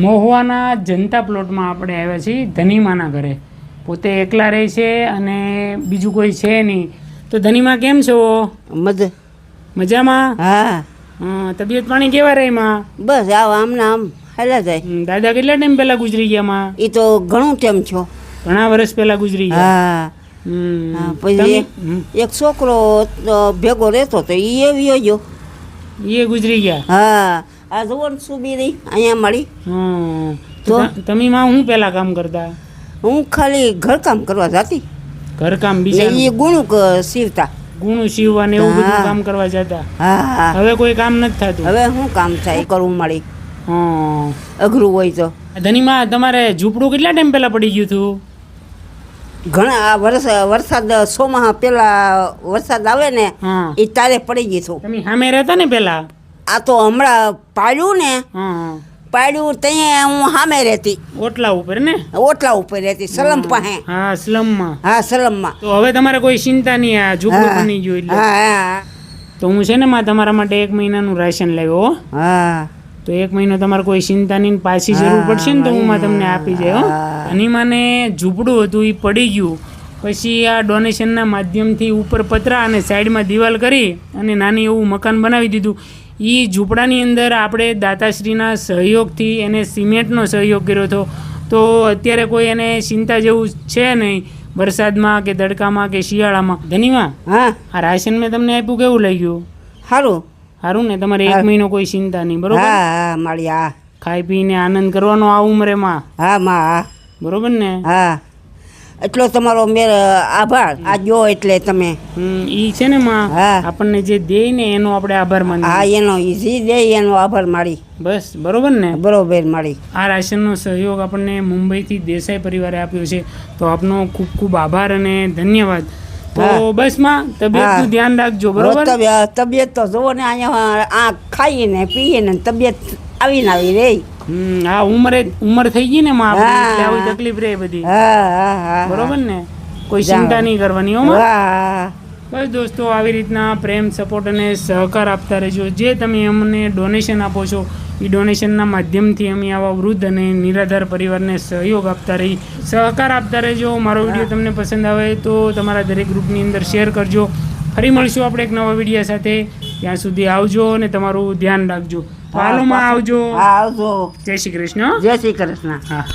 મહુવાના જનતા પ્લોટમાં આપણે આવ્યા છીએ ધનીમાના ઘરે. પોતે એકલા રહે છે અને બીજું કોઈ છે નહીં. તો ધનીમા કેમ છો? મજામાં? હા. તબિયત પાણી કેવા રહી માં? બસ આમના આમ હાલ્યા જાય. દાદા કેટલા ટાઈમ પહેલા ગુજરી ગયા માં? એ તો ઘણું ટાઈમ છો, ઘણા વર્ષ પહેલા ગુજરી ગયા. હા. પછી એક છોકરો ભેગો રહેતો તો એ વ્યો ગયો. એ ગુજરી ગયા. હા. આ જુઓ ને સુબી રહી અહીંયા મળી. તો તમે માં હું પહેલા કામ કરતા? હું ખાલી ઘરકામ કરવા જતી. ઘરકામ બીજા એ ગુણું સીવતા. ગુણું સીવવા ને એવું બધું કામ કરવા જતા. હા. હવે કોઈ કામ નથી થતું. હવે શું કામ થાય કરવું મળી. હા. અઘરું હોય તો. ધનીમાં તમારે ઝૂંપડું કેટલા ટાઈમ પહેલા પડી ગયું હતું? ઘણા વરસાદ સોમાં પેલા વરસાદ આવે ને એ તારે પડી ગઈ છું. તમે સામે રહેતા ને પેલા? આ તો હમણાં પાડ્યું ને, પાડ્યું ત્યાં હું સામે રહેતી. ઓટલા ઉપર ને? ઓટલા ઉપર રહેતી, સલમ પાસે. હા, સ્લમમાં. હા, સલમમાં. તો હવે તમારે કોઈ ચિંતા નહીં, આ ઝૂંપડું બની ગયું એટલે. હા. તો હું છે ને માં તમારા માટે 1 મહિનાનું રાશન લાવ્યો. હા. તો 1 મહિનો તમારે કોઈ ચિંતા નહીં, પાછી જરૂર પડશે ને તો હું માં તમને આપી જાય. અને મને ઝૂંપડું હતું એ પડી ગયું. પછી આ ડોનેશનના માધ્યમથી ઉપર પતરા અને સાઈડમાં દિવાલ કરી અને નાની એવું મકાન બનાવી દીધું. એ ઝૂંપડાની અંદર આપણે દાતાશ્રીના સહયોગથી એને સિમેન્ટનો સહયોગ કર્યો હતો. તો અત્યારે કોઈ એને ચિંતા જેવું છે નહીં, વરસાદમાં કે તડકામાં કે શિયાળામાં. ધનીમાં, હા, આ રાશન મેં તમને આપ્યું, કેવું લાગ્યું? સારું. સારું ને? તમારે 1 મહિનો કોઈ ચિંતા નહીં, બરોબર? હા, મારી. હા, ખાઈ પીને આનંદ કરવાનો આ ઉંમરેમાં. હા માં. હા, બરોબર ને? હા. એટલો તમારો આભાર આ જો એટલે તમે. ઈ છે ને માં, આપણને જે દે ને એનો આપણે આભાર માનીએ. હા, એનો જે દે એનો આભાર મારી. બસ, બરોબર ને? બરોબર મારી. આ રાશનનો સહયોગ આપણને મુંબઈથી દેસાઈ પરિવારે આપ્યો છે, તો આપનો ખૂબ ખૂબ આભાર અને ધન્યવાદ. તો બસ માં, તબિયતનું ધ્યાન રાખજો, બરોબર? તબિયત તો જોવો ને, અહીંયા આ ખાઈએ ને પીએ ને તબિયત આવીને આવી રહી. હા, ઉંમર થઈ ગઈ ને માં, એટલે આવી તકલીફ રહે બધી. બરોબર ને? કોઈ ચિંતા નહીં કરવાની. બસ દોસ્તો, આવી રીતના પ્રેમ, સપોર્ટ અને સહકાર આપતા રહેજો. જે તમે અમને ડોનેશન આપો છો એ ડોનેશનના માધ્યમથી અમે આવા વૃદ્ધ અને નિરાધાર પરિવારને સહયોગ આપતા રહી, સહકાર આપતા રહેજો. મારો વિડીયો તમને પસંદ આવે તો તમારા દરેક ગ્રુપની અંદર શેર કરજો. ફરી મળશું આપણે એક નવા વિડીયો સાથે. ત્યાં સુધી આવજો અને તમારું ધ્યાન રાખજો. હાલોમાં આવજો. આવજો. જય શ્રી કૃષ્ણ. જય શ્રી કૃષ્ણ. હા.